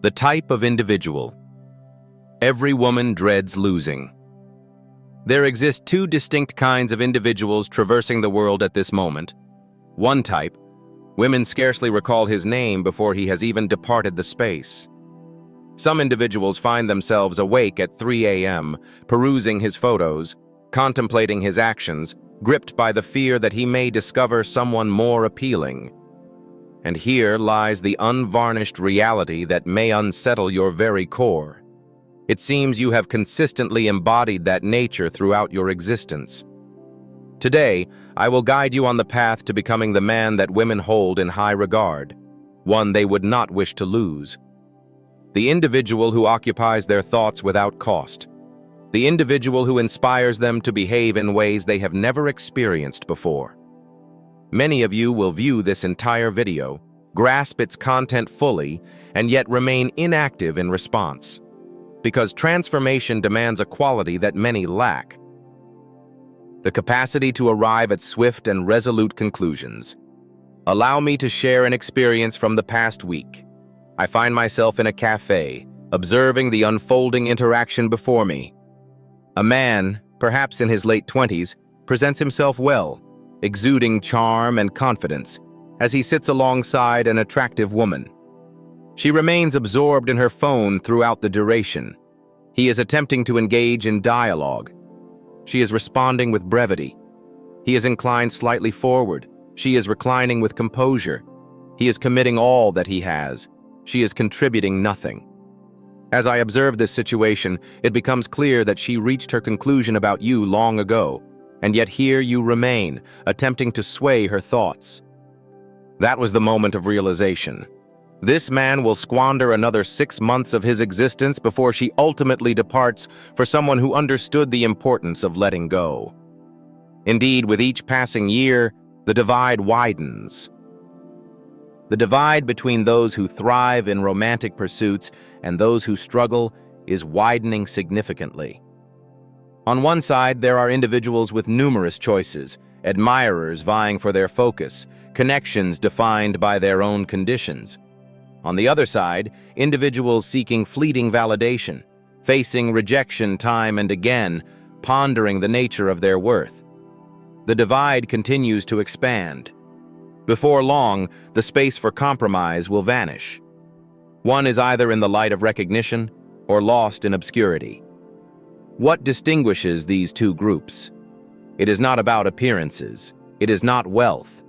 The type of individual. Every woman dreads losing. There exist two distinct kinds of individuals traversing the world at this moment. One type, women scarcely recall his name before he has even departed the space. Some individuals find themselves awake at 3 a.m., perusing his photos, contemplating his actions, gripped by the fear that he may discover someone more appealing. And here lies the unvarnished reality that may unsettle your very core. It seems you have consistently embodied that nature throughout your existence. Today, I will guide you on the path to becoming the man that women hold in high regard, one they would not wish to lose. The individual who occupies their thoughts without cost. The individual who inspires them to behave in ways they have never experienced before. Many of you will view this entire video, grasp its content fully, and yet remain inactive in response. Because transformation demands a quality that many lack. The capacity to arrive at swift and resolute conclusions. Allow me to share an experience from the past week. I find myself in a cafe, observing the unfolding interaction before me. A man, perhaps in his late 20s, presents himself well, exuding charm and confidence, as he sits alongside an attractive woman. She remains absorbed in her phone throughout the duration. He is attempting to engage in dialogue. She is responding with brevity. He is inclined slightly forward. She is reclining with composure. He is committing all that he has. She is contributing nothing. As I observe this situation, it becomes clear that she reached her conclusion about you long ago, and yet here you remain, attempting to sway her thoughts. That was the moment of realization. This man will squander another 6 months of his existence before she ultimately departs for someone who understood the importance of letting go. Indeed, with each passing year, the divide widens. The divide between those who thrive in romantic pursuits and those who struggle is widening significantly. On one side, there are individuals with numerous choices, admirers vying for their focus, connections defined by their own conditions. On the other side, individuals seeking fleeting validation, facing rejection time and again, pondering the nature of their worth. The divide continues to expand. Before long, the space for compromise will vanish. One is either in the light of recognition or lost in obscurity. What distinguishes these two groups? It is not about appearances. It is not wealth.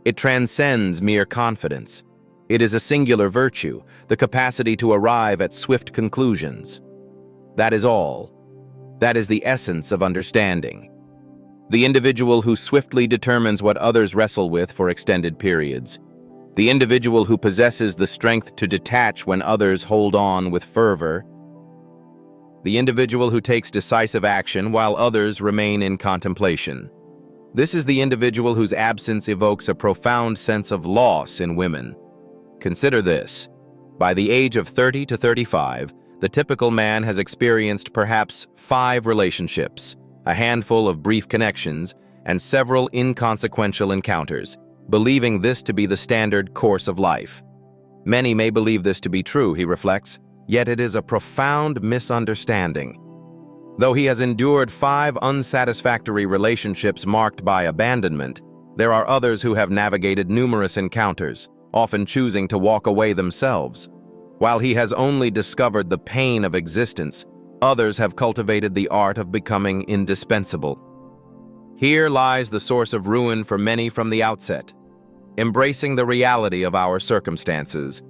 It transcends mere confidence. It is a singular virtue, the capacity to arrive at swift conclusions. That is all. That is the essence of understanding. The individual who swiftly determines what others wrestle with for extended periods. The individual who possesses the strength to detach when others hold on with fervor. The individual who takes decisive action while others remain in contemplation. This is the individual whose absence evokes a profound sense of loss in women. Consider this. By the age of 30 to 35, the typical man has experienced perhaps 5 relationships, a handful of brief connections, and several inconsequential encounters, believing this to be the standard course of life. Many may believe this to be true, he reflects, yet it is a profound misunderstanding. Though he has endured 5 unsatisfactory relationships marked by abandonment, there are others who have navigated numerous encounters, often choosing to walk away themselves. While he has only discovered the pain of existence, others have cultivated the art of becoming indispensable. Here lies the source of ruin for many from the outset, embracing the reality of our circumstances.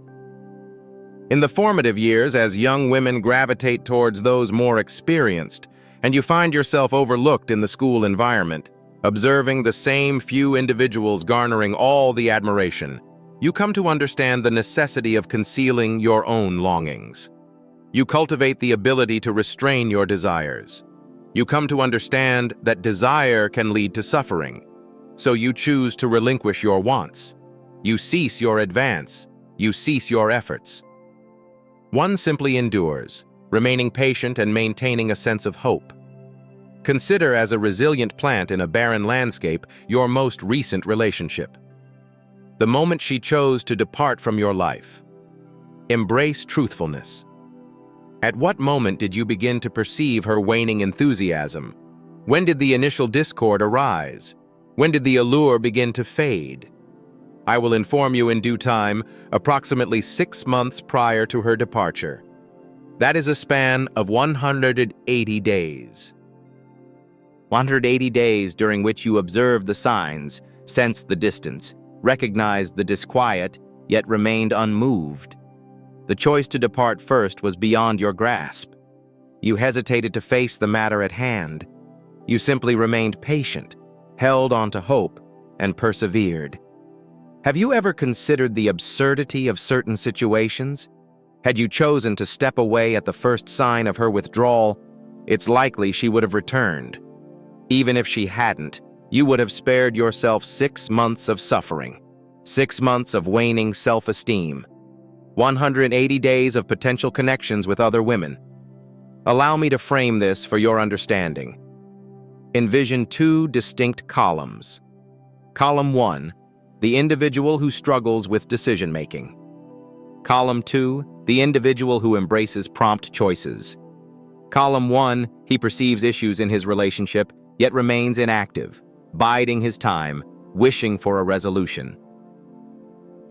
In the formative years, as young women gravitate towards those more experienced, and you find yourself overlooked in the school environment, observing the same few individuals garnering all the admiration, you come to understand the necessity of concealing your own longings. You cultivate the ability to restrain your desires. You come to understand that desire can lead to suffering, so you choose to relinquish your wants. You cease your advance. You cease your efforts. One simply endures, remaining patient and maintaining a sense of hope. Consider as a resilient plant in a barren landscape your most recent relationship. The moment she chose to depart from your life. Embrace truthfulness. At what moment did you begin to perceive her waning enthusiasm? When did the initial discord arise? When did the allure begin to fade? I will inform you in due time, approximately 6 months prior to her departure. That is a span of 180 days. 180 days during which you observed the signs, sensed the distance, recognized the disquiet, yet remained unmoved. The choice to depart first was beyond your grasp. You hesitated to face the matter at hand. You simply remained patient, held on to hope, and persevered. Have you ever considered the absurdity of certain situations? Had you chosen to step away at the first sign of her withdrawal, it's likely she would have returned. Even if she hadn't, you would have spared yourself 6 months of suffering, 6 months of waning self-esteem, 180 days of potential connections with other women. Allow me to frame this for your understanding. Envision 2 distinct columns. Column 1, the individual who struggles with decision-making. Column 2, the individual who embraces prompt choices. Column 1, he perceives issues in his relationship, yet remains inactive, biding his time, wishing for a resolution.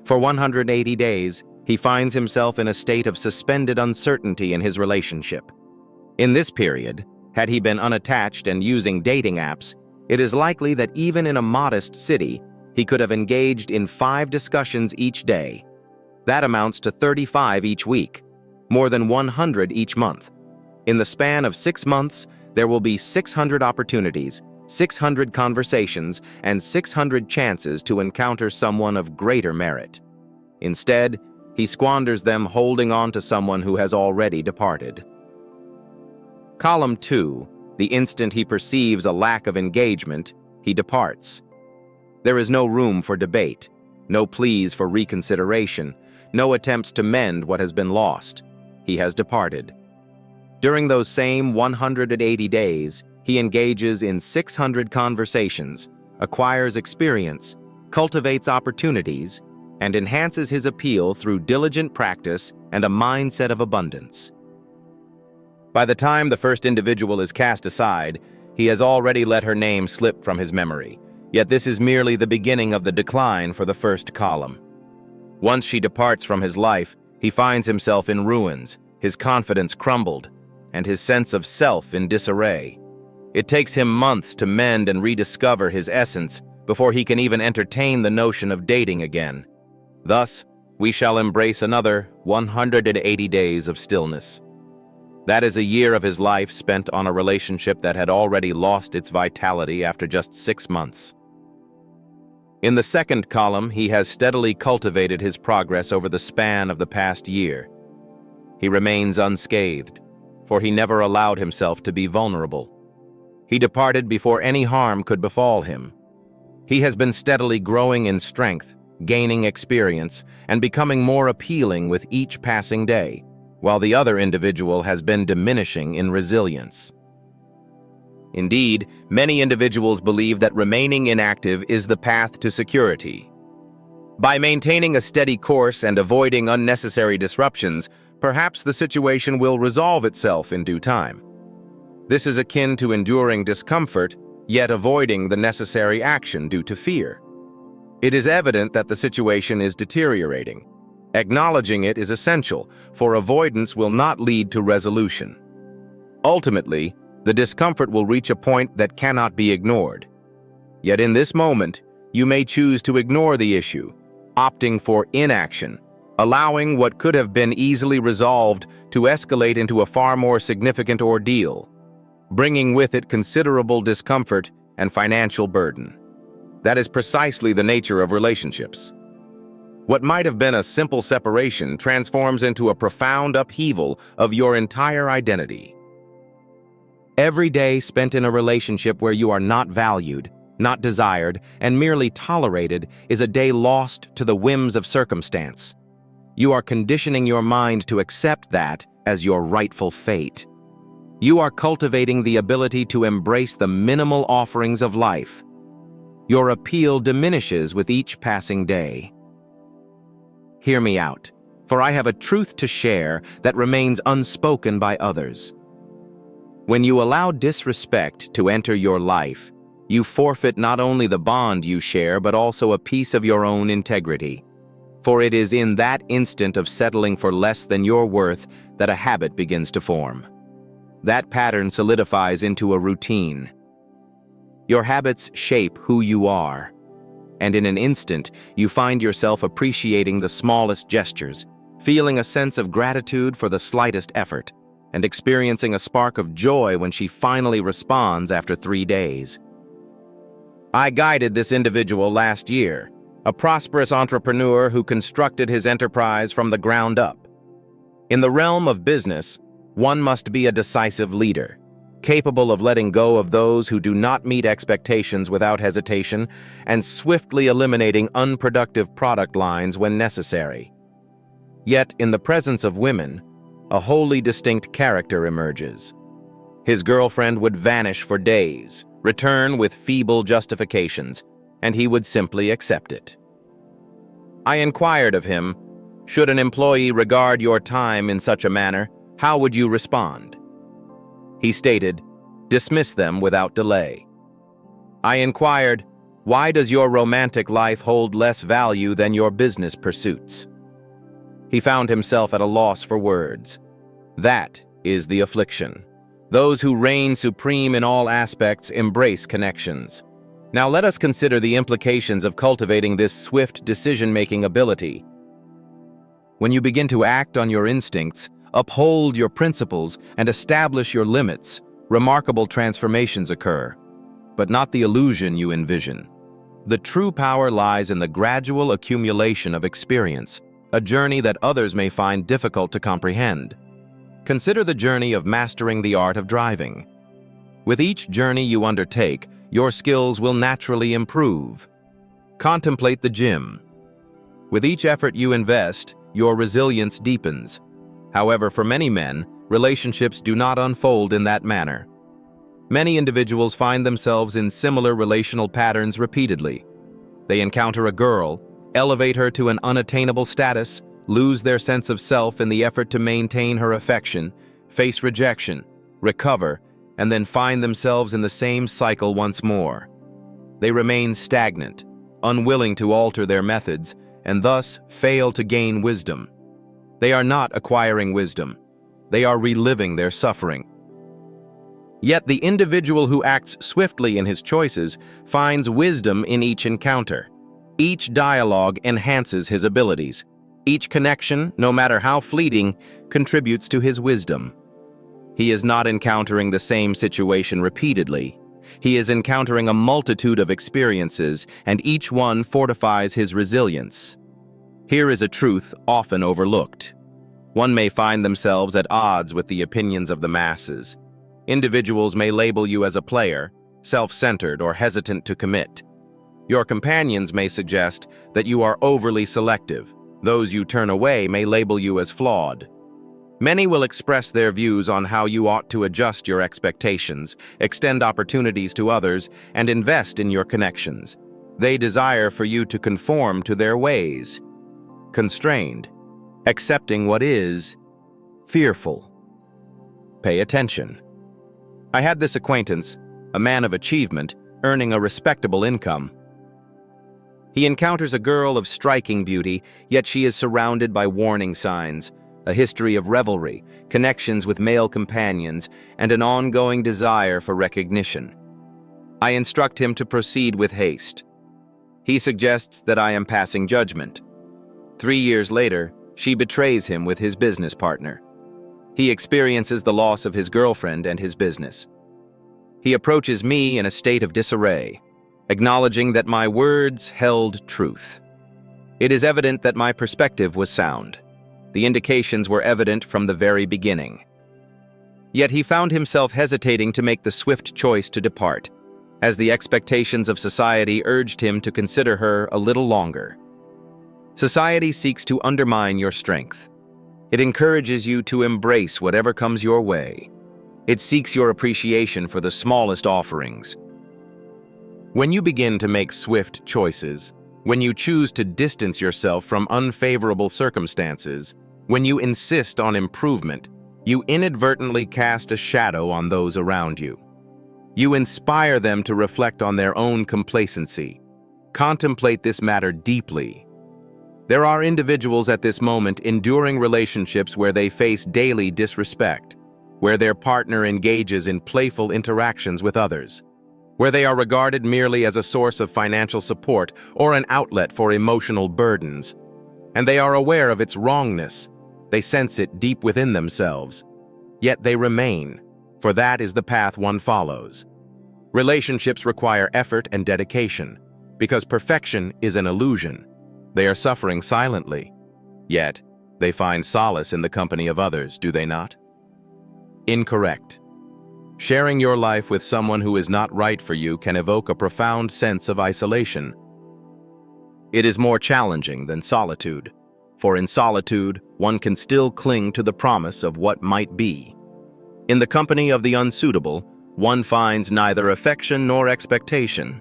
For 180 days, he finds himself in a state of suspended uncertainty in his relationship. In this period, had he been unattached and using dating apps, it is likely that even in a modest city, he could have engaged in 5 discussions each day. That amounts to 35 each week, more than 100 each month. In the span of 6 months, there will be 600 opportunities, 600 conversations, and 600 chances to encounter someone of greater merit. Instead, he squanders them holding on to someone who has already departed. Column 2, the instant he perceives a lack of engagement, he departs. There is no room for debate, no pleas for reconsideration, no attempts to mend what has been lost. He has departed. During those same 180 days, he engages in 600 conversations, acquires experience, cultivates opportunities, and enhances his appeal through diligent practice and a mindset of abundance. By the time the first individual is cast aside, he has already let her name slip from his memory, yet this is merely the beginning of the decline for the first column. Once she departs from his life, he finds himself in ruins, his confidence crumbled, and his sense of self in disarray. It takes him months to mend and rediscover his essence before he can even entertain the notion of dating again. Thus, we shall embrace another 180 days of stillness. That is a year of his life spent on a relationship that had already lost its vitality after just 6 months. In the second column, he has steadily cultivated his progress over the span of the past year. He remains unscathed, for he never allowed himself to be vulnerable. He departed before any harm could befall him. He has been steadily growing in strength, gaining experience, and becoming more appealing with each passing day, while the other individual has been diminishing in resilience. Indeed, many individuals believe that remaining inactive is the path to security. By maintaining a steady course and avoiding unnecessary disruptions, perhaps the situation will resolve itself in due time. This is akin to enduring discomfort, yet avoiding the necessary action due to fear. It is evident that the situation is deteriorating. Acknowledging it is essential, for avoidance will not lead to resolution. Ultimately, the discomfort will reach a point that cannot be ignored. Yet in this moment, you may choose to ignore the issue, opting for inaction, allowing what could have been easily resolved to escalate into a far more significant ordeal, bringing with it considerable discomfort and financial burden. That is precisely the nature of relationships. What might have been a simple separation transforms into a profound upheaval of your entire identity. Every day spent in a relationship where you are not valued, not desired, and merely tolerated is a day lost to the whims of circumstance. You are conditioning your mind to accept that as your rightful fate. You are cultivating the ability to embrace the minimal offerings of life. Your appeal diminishes with each passing day. Hear me out. for I have a truth to share that remains unspoken by others. When you allow disrespect to enter your life, you forfeit not only the bond you share but also a piece of your own integrity. For it is in that instant of settling for less than your worth that a habit begins to form. That pattern solidifies into a routine. Your habits shape who you are, and in an instant, you find yourself appreciating the smallest gestures, feeling a sense of gratitude for the slightest effort, and experiencing a spark of joy when she finally responds after 3 days. I guided this individual last year, a prosperous entrepreneur who constructed his enterprise from the ground up. In the realm of business, one must be a decisive leader, capable of letting go of those who do not meet expectations without hesitation and swiftly eliminating unproductive product lines when necessary. Yet, in the presence of women, a wholly distinct character emerges. His girlfriend would vanish for days, return with feeble justifications, and he would simply accept it. I inquired of him, should an employee regard your time in such a manner, how would you respond? He stated, dismiss them without delay. I inquired, why does your romantic life hold less value than your business pursuits? He found himself at a loss for words. That is the affliction. Those who reign supreme in all aspects embrace connections. Now let us consider the implications of cultivating this swift decision-making ability. When you begin to act on your instincts, uphold your principles, and establish your limits, remarkable transformations occur, but not the illusion you envision. The true power lies in the gradual accumulation of experience, a journey that others may find difficult to comprehend. Consider the journey of mastering the art of driving. With each journey you undertake, your skills will naturally improve. Contemplate the gym. With each effort you invest, your resilience deepens. However, for many men, relationships do not unfold in that manner. Many individuals find themselves in similar relational patterns repeatedly. They encounter a girl, elevate her to an unattainable status, lose their sense of self in the effort to maintain her affection, face rejection, recover, and then find themselves in the same cycle once more. They remain stagnant, unwilling to alter their methods, and thus fail to gain wisdom. They are not acquiring wisdom. They are reliving their suffering. Yet the individual who acts swiftly in his choices finds wisdom in each encounter. Each dialogue enhances his abilities. Each connection, no matter how fleeting, contributes to his wisdom. He is not encountering the same situation repeatedly. He is encountering a multitude of experiences, and each one fortifies his resilience. Here is a truth often overlooked. One may find themselves at odds with the opinions of the masses. Individuals may label you as a player, self-centered, or hesitant to commit. Your companions may suggest that you are overly selective. Those you turn away may label you as flawed. Many will express their views on how you ought to adjust your expectations, extend opportunities to others, and invest in your connections. They desire for you to conform to their ways. Constrained, accepting what is, fearful. Pay attention. I had this acquaintance, a man of achievement, earning a respectable income. He encounters a girl of striking beauty, yet she is surrounded by warning signs, a history of revelry, connections with male companions, and an ongoing desire for recognition. I instruct him to proceed with haste. He suggests that I am passing judgment. 3 years later, she betrays him with his business partner. He experiences the loss of his girlfriend and his business. He approaches me in a state of disarray, acknowledging that my words held truth. It is evident that my perspective was sound. The indications were evident from the very beginning. Yet he found himself hesitating to make the swift choice to depart, as the expectations of society urged him to consider her a little longer. Society seeks to undermine your strength. It encourages you to embrace whatever comes your way. It seeks your appreciation for the smallest offerings. When you begin to make swift choices, When you choose to distance yourself from unfavorable circumstances, when you insist on improvement, you inadvertently cast a shadow on those around you. You inspire them to reflect on their own complacency. Contemplate this matter deeply. There are individuals at this moment enduring relationships where they face daily disrespect, where their partner engages in playful interactions with others, where they are regarded merely as a source of financial support or an outlet for emotional burdens. And they are aware of its wrongness. They sense it deep within themselves. Yet they remain, for that is the path one follows. Relationships require effort and dedication, because perfection is an illusion. They are suffering silently. Yet, they find solace in the company of others, do they not? Incorrect. Sharing your life with someone who is not right for you can evoke a profound sense of isolation. It is more challenging than solitude, for in solitude, one can still cling to the promise of what might be. In the company of the unsuitable, one finds neither affection nor expectation.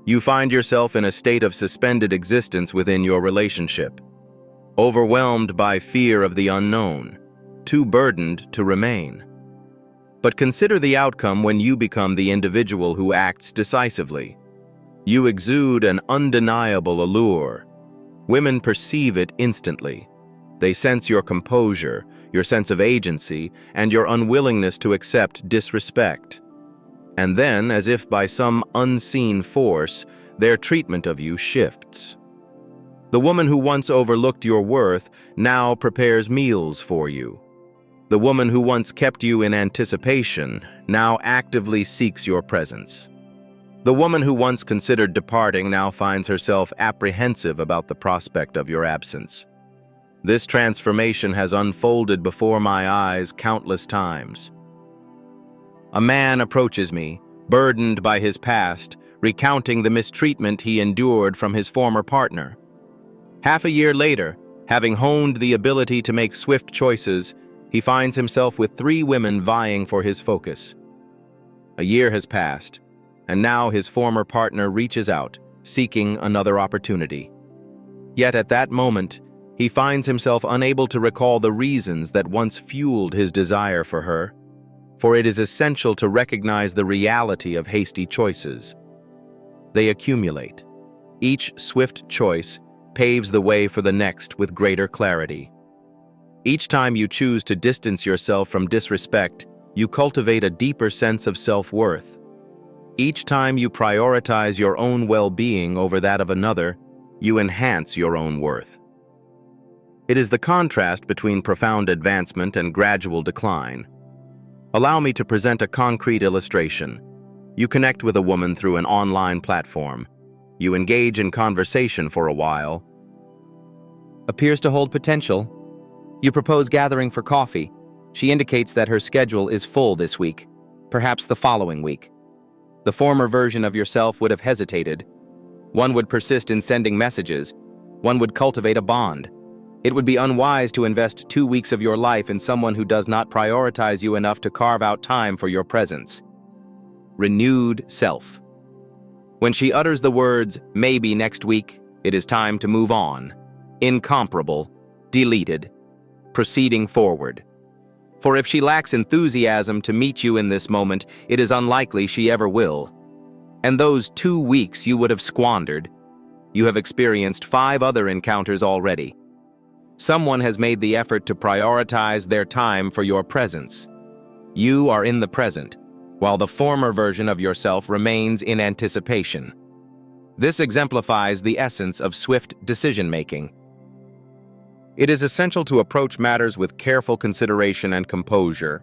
You find yourself in a state of suspended existence within your relationship, overwhelmed by fear of the unknown, too burdened to remain. But consider the outcome when you become the individual who acts decisively. You exude an undeniable allure. Women perceive it instantly. They sense your composure, your sense of agency, and your unwillingness to accept disrespect. And then, as if by some unseen force, their treatment of you shifts. The woman who once overlooked your worth now prepares meals for you. The woman who once kept you in anticipation now actively seeks your presence. The woman who once considered departing now finds herself apprehensive about the prospect of your absence. This transformation has unfolded before my eyes countless times. A man approaches me, burdened by his past, recounting the mistreatment he endured from his former partner. Half a year later, having honed the ability to make swift choices, he finds himself with 3 women vying for his focus. A year has passed, and now his former partner reaches out, seeking another opportunity. Yet at that moment, he finds himself unable to recall the reasons that once fueled his desire for her, for it is essential to recognize the reality of hasty choices. They accumulate. Each swift choice paves the way for the next with greater clarity. Each time you choose to distance yourself from disrespect, you cultivate a deeper sense of self-worth. Each time you prioritize your own well-being over that of another, you enhance your own worth. It is the contrast between profound advancement and gradual decline. Allow me to present a concrete illustration. You connect with a woman through an online platform. You engage in conversation for a while. Appears to hold potential. You propose gathering for coffee. She indicates that her schedule is full this week, perhaps the following week. The former version of yourself would have hesitated. One would persist in sending messages. One would cultivate a bond. It would be unwise to invest 2 weeks of your life in someone who does not prioritize you enough to carve out time for your presence. Renewed self. When she utters the words, "maybe next week," it is time to move on. Incomparable, deleted, proceeding forward. For if she lacks enthusiasm to meet you in this moment, it is unlikely she ever will. And those 2 weeks you would have squandered. You have experienced 5 other encounters already. Someone has made the effort to prioritize their time for your presence. You are in the present, while the former version of yourself remains in anticipation. This exemplifies the essence of swift decision-making. It is essential to approach matters with careful consideration and composure.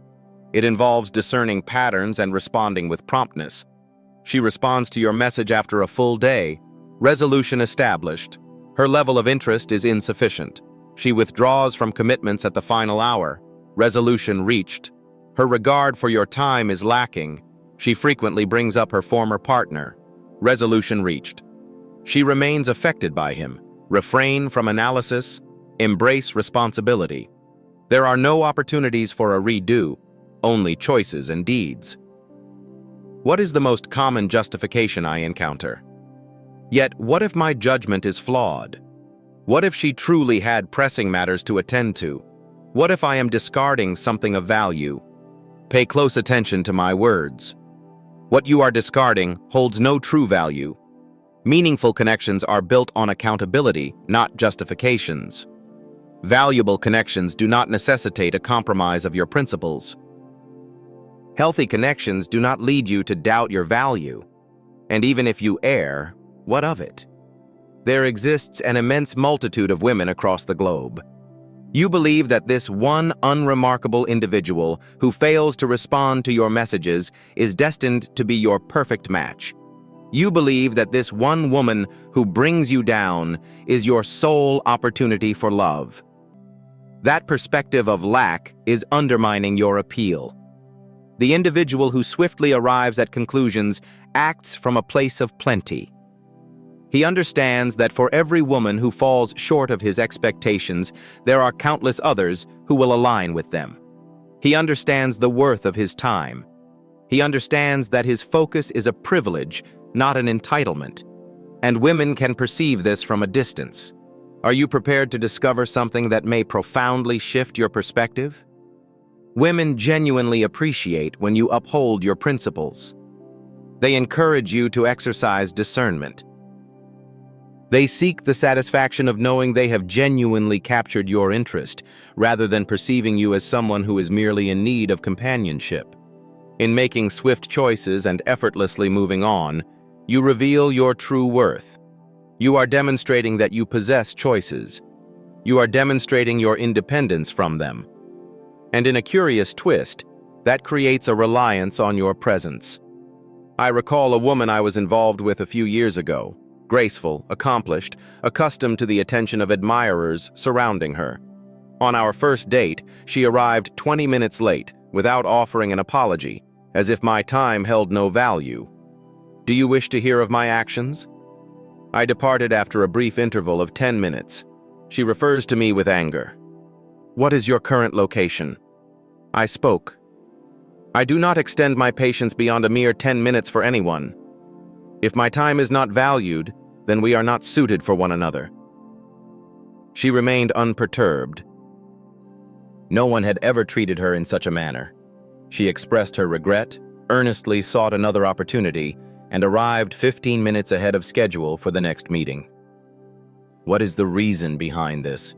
It involves discerning patterns and responding with promptness. She responds to your message after a full day. Resolution established. Her level of interest is insufficient. She withdraws from commitments at the final hour. Resolution reached. Her regard for your time is lacking. She frequently brings up her former partner. Resolution reached. She remains affected by him. Refrain from analysis. Embrace responsibility. There are no opportunities for a redo, only choices and deeds. What is the most common justification I encounter? Yet, what if my judgment is flawed? What if she truly had pressing matters to attend to? What if I am discarding something of value? Pay close attention to my words. What you are discarding holds no true value. Meaningful connections are built on accountability, not justifications. Valuable connections do not necessitate a compromise of your principles. Healthy connections do not lead you to doubt your value. And even if you err, what of it? There exists an immense multitude of women across the globe. You believe that this one unremarkable individual who fails to respond to your messages is destined to be your perfect match. You believe that this one woman who brings you down is your sole opportunity for love. That perspective of lack is undermining your appeal. The individual who swiftly arrives at conclusions acts from a place of plenty. He understands that for every woman who falls short of his expectations, there are countless others who will align with them. He understands the worth of his time. He understands that his focus is a privilege, not an entitlement. And women can perceive this from a distance. Are you prepared to discover something that may profoundly shift your perspective? Women genuinely appreciate when you uphold your principles. They encourage you to exercise discernment. They seek the satisfaction of knowing they have genuinely captured your interest, rather than perceiving you as someone who is merely in need of companionship. In making swift choices and effortlessly moving on, you reveal your true worth. You are demonstrating that you possess choices. You are demonstrating your independence from them. And in a curious twist, that creates a reliance on your presence. I recall a woman I was involved with a few years ago. Graceful, accomplished, accustomed to the attention of admirers surrounding her. On our first date, she arrived 20 minutes late, without offering an apology, as if my time held no value. Do you wish to hear of my actions? I departed after a brief interval of 10 minutes. She refers to me with anger. What is your current location? I spoke. I do not extend my patience beyond a mere 10 minutes for anyone. If my time is not valued, then we are not suited for one another. She remained unperturbed. No one had ever treated her in such a manner. She expressed her regret, earnestly sought another opportunity, and arrived 15 minutes ahead of schedule for the next meeting. What is the reason behind this?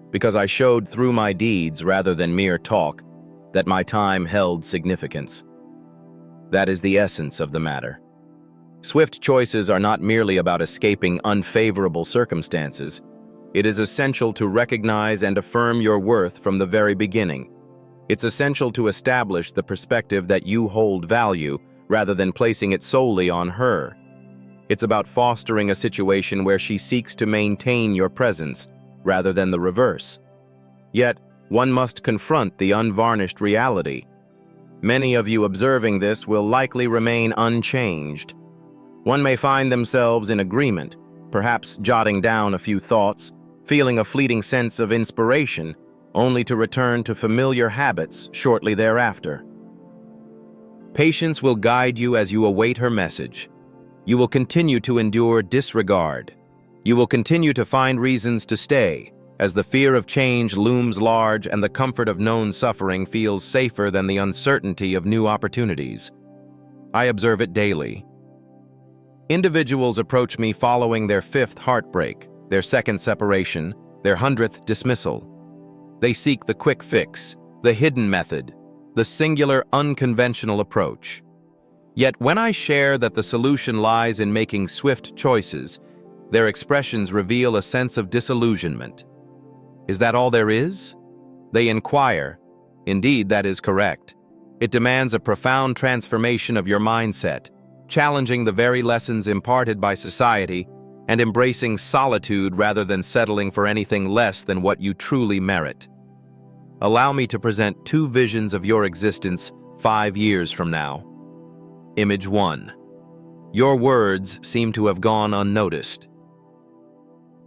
Because I showed through my deeds rather than mere talk that my time held significance. That is the essence of the matter. Swift choices are not merely about escaping unfavorable circumstances. It is essential to recognize and affirm your worth from the very beginning. It's essential to establish the perspective that you hold value rather than placing it solely on her. It's about fostering a situation where she seeks to maintain your presence rather than the reverse. Yet, one must confront the unvarnished reality. Many of you observing this will likely remain unchanged. One may find themselves in agreement, perhaps jotting down a few thoughts, feeling a fleeting sense of inspiration, only to return to familiar habits shortly thereafter. Patience will guide you as you await her message. You will continue to endure disregard. You will continue to find reasons to stay, as the fear of change looms large and the comfort of known suffering feels safer than the uncertainty of new opportunities. I observe it daily. Individuals approach me following their 5th heartbreak, their 2nd separation, their 100th dismissal. They seek the quick fix, the hidden method, the singular unconventional approach. Yet when I share that the solution lies in making swift choices, their expressions reveal a sense of disillusionment. Is that all there is? They inquire. Indeed, that is correct. It demands a profound transformation of your mindset, challenging the very lessons imparted by society and embracing solitude rather than settling for anything less than what you truly merit. Allow me to present 2 visions of your existence 5 years from now. Image 1. Your words seem to have gone unnoticed.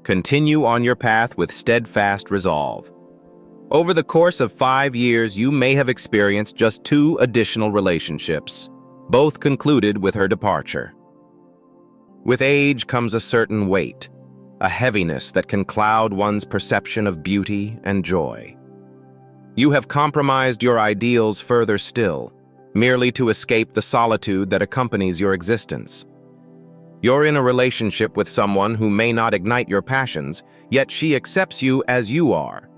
Continue on your path with steadfast resolve. Over the course of 5 years, you may have experienced just 2 additional relationships, both concluded with her departure. With age comes a certain weight, a heaviness that can cloud one's perception of beauty and joy. You have compromised your ideals further still, merely to escape the solitude that accompanies your existence. You're in a relationship with someone who may not ignite your passions, yet she accepts you as you are.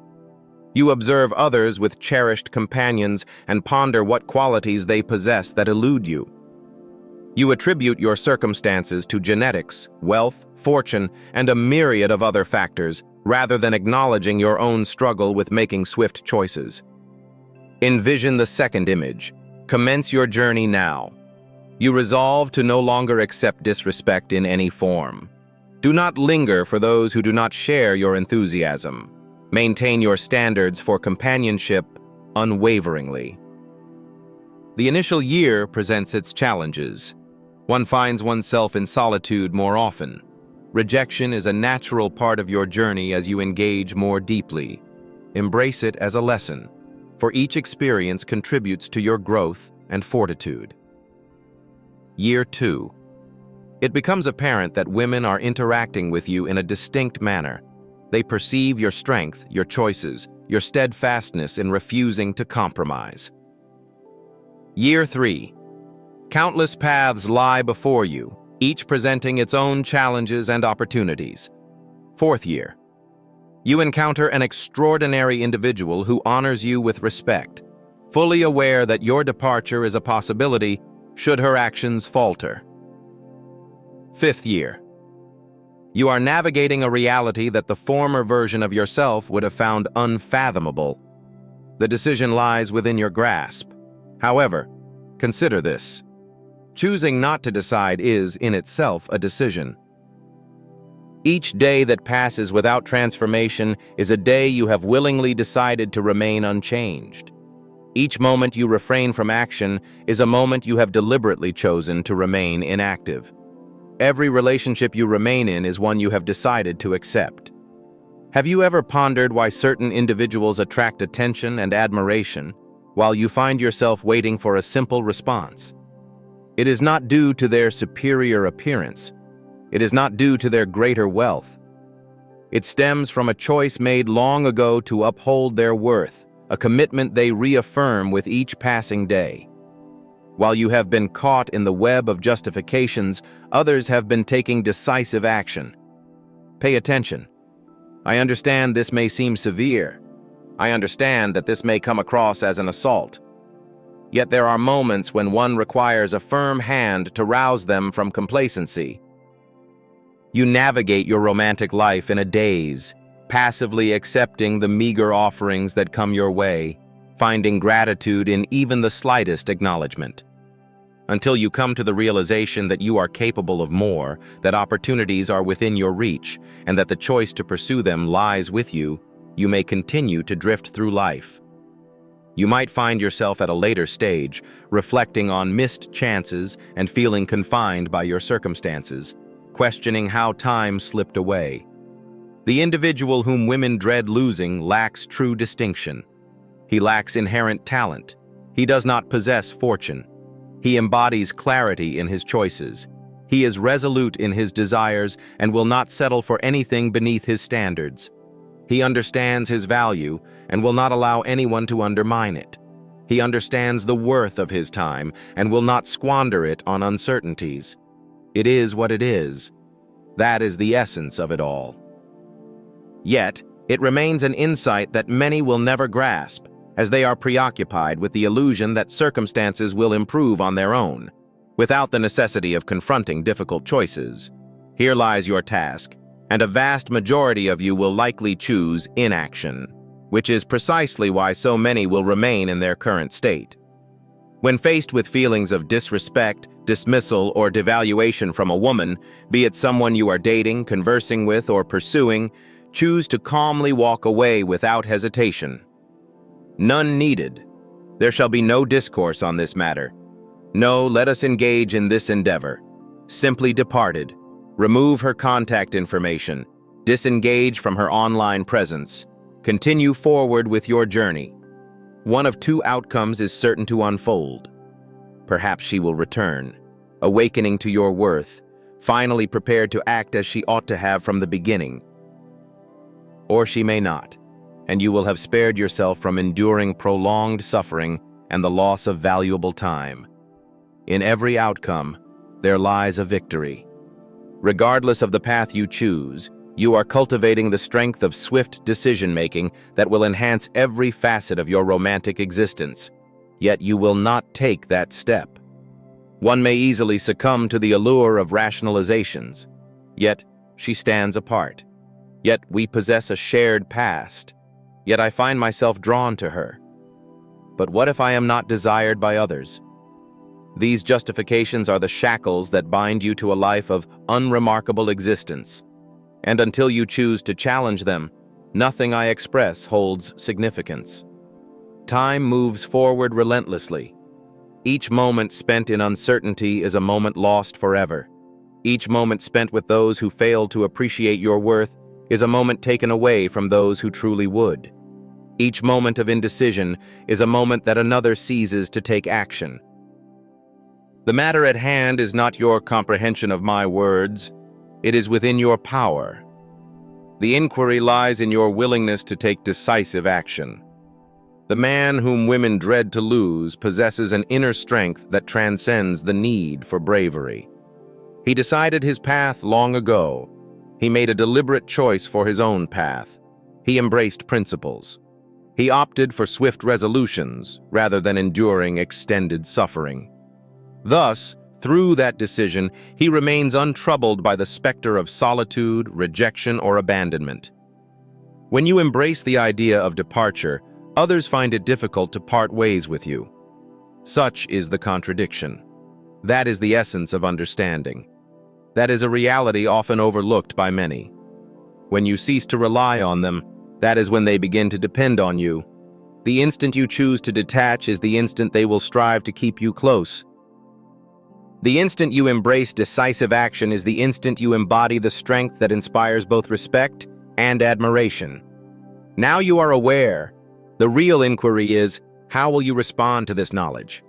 You observe others with cherished companions and ponder what qualities they possess that elude you. You attribute your circumstances to genetics, wealth, fortune, and a myriad of other factors, rather than acknowledging your own struggle with making swift choices. Envision the second image. Commence your journey now. You resolve to no longer accept disrespect in any form. Do not linger for those who do not share your enthusiasm. Maintain your standards for companionship unwaveringly. The initial year presents its challenges. One finds oneself in solitude more often. Rejection is a natural part of your journey as you engage more deeply. Embrace it as a lesson, for each experience contributes to your growth and fortitude. Year 2. It becomes apparent that women are interacting with you in a distinct manner. They perceive your strength, your choices, your steadfastness in refusing to compromise. Year 3. Countless paths lie before you, each presenting its own challenges and opportunities. Fourth year. You encounter an extraordinary individual who honors you with respect, fully aware that your departure is a possibility should her actions falter. Fifth year. You are navigating a reality that the former version of yourself would have found unfathomable. The decision lies within your grasp. However, consider this. Choosing not to decide is, in itself, a decision. Each day that passes without transformation is a day you have willingly decided to remain unchanged. Each moment you refrain from action is a moment you have deliberately chosen to remain inactive. Every relationship you remain in is one you have decided to accept. Have you ever pondered why certain individuals attract attention and admiration, while you find yourself waiting for a simple response? It is not due to their superior appearance. It is not due to their greater wealth. It stems from a choice made long ago to uphold their worth, a commitment they reaffirm with each passing day. While you have been caught in the web of justifications, others have been taking decisive action. Pay attention. I understand this may seem severe. I understand that this may come across as an assault. Yet there are moments when one requires a firm hand to rouse them from complacency. You navigate your romantic life in a daze, passively accepting the meager offerings that come your way, finding gratitude in even the slightest acknowledgement. Until you come to the realization that you are capable of more, that opportunities are within your reach, and that the choice to pursue them lies with you, you may continue to drift through life. You might find yourself at a later stage, reflecting on missed chances and feeling confined by your circumstances, questioning how time slipped away. The individual whom women dread losing lacks true distinction. He lacks inherent talent. He does not possess fortune. He embodies clarity in his choices. He is resolute in his desires and will not settle for anything beneath his standards. He understands his value and will not allow anyone to undermine it. He understands the worth of his time and will not squander it on uncertainties. It is what it is. That is the essence of it all. Yet, it remains an insight that many will never grasp, as they are preoccupied with the illusion that circumstances will improve on their own, without the necessity of confronting difficult choices. Here lies your task, and a vast majority of you will likely choose inaction, which is precisely why so many will remain in their current state. When faced with feelings of disrespect, dismissal, or devaluation from a woman, be it someone you are dating, conversing with, or pursuing, choose to calmly walk away without hesitation. None needed. There shall be no discourse on this matter. No, let us engage in this endeavor. Simply departed. Remove her contact information. Disengage from her online presence. Continue forward with your journey. One of two outcomes is certain to unfold. Perhaps she will return, awakening to your worth, finally prepared to act as she ought to have from the beginning. Or she may not, and you will have spared yourself from enduring prolonged suffering and the loss of valuable time. In every outcome, there lies a victory. Regardless of the path you choose, you are cultivating the strength of swift decision-making that will enhance every facet of your romantic existence. Yet you will not take that step. One may easily succumb to the allure of rationalizations. Yet she stands apart. Yet we possess a shared past. Yet I find myself drawn to her. But what if I am not desired by others? These justifications are the shackles that bind you to a life of unremarkable existence. And until you choose to challenge them, nothing I express holds significance. Time moves forward relentlessly. Each moment spent in uncertainty is a moment lost forever. Each moment spent with those who fail to appreciate your worth is a moment taken away from those who truly would. Each moment of indecision is a moment that another seizes to take action. The matter at hand is not your comprehension of my words. It is within your power. The inquiry lies in your willingness to take decisive action. The man whom women dread to lose possesses an inner strength that transcends the need for bravery. He decided his path long ago. He made a deliberate choice for his own path. He embraced principles. He opted for swift resolutions rather than enduring extended suffering. Thus, through that decision, he remains untroubled by the specter of solitude, rejection, or abandonment. When you embrace the idea of departure, others find it difficult to part ways with you. Such is the contradiction. That is the essence of understanding. That is a reality often overlooked by many. When you cease to rely on them, that is when they begin to depend on you. The instant you choose to detach is the instant they will strive to keep you close. The instant you embrace decisive action is the instant you embody the strength that inspires both respect and admiration. Now you are aware. The real inquiry is, how will you respond to this knowledge?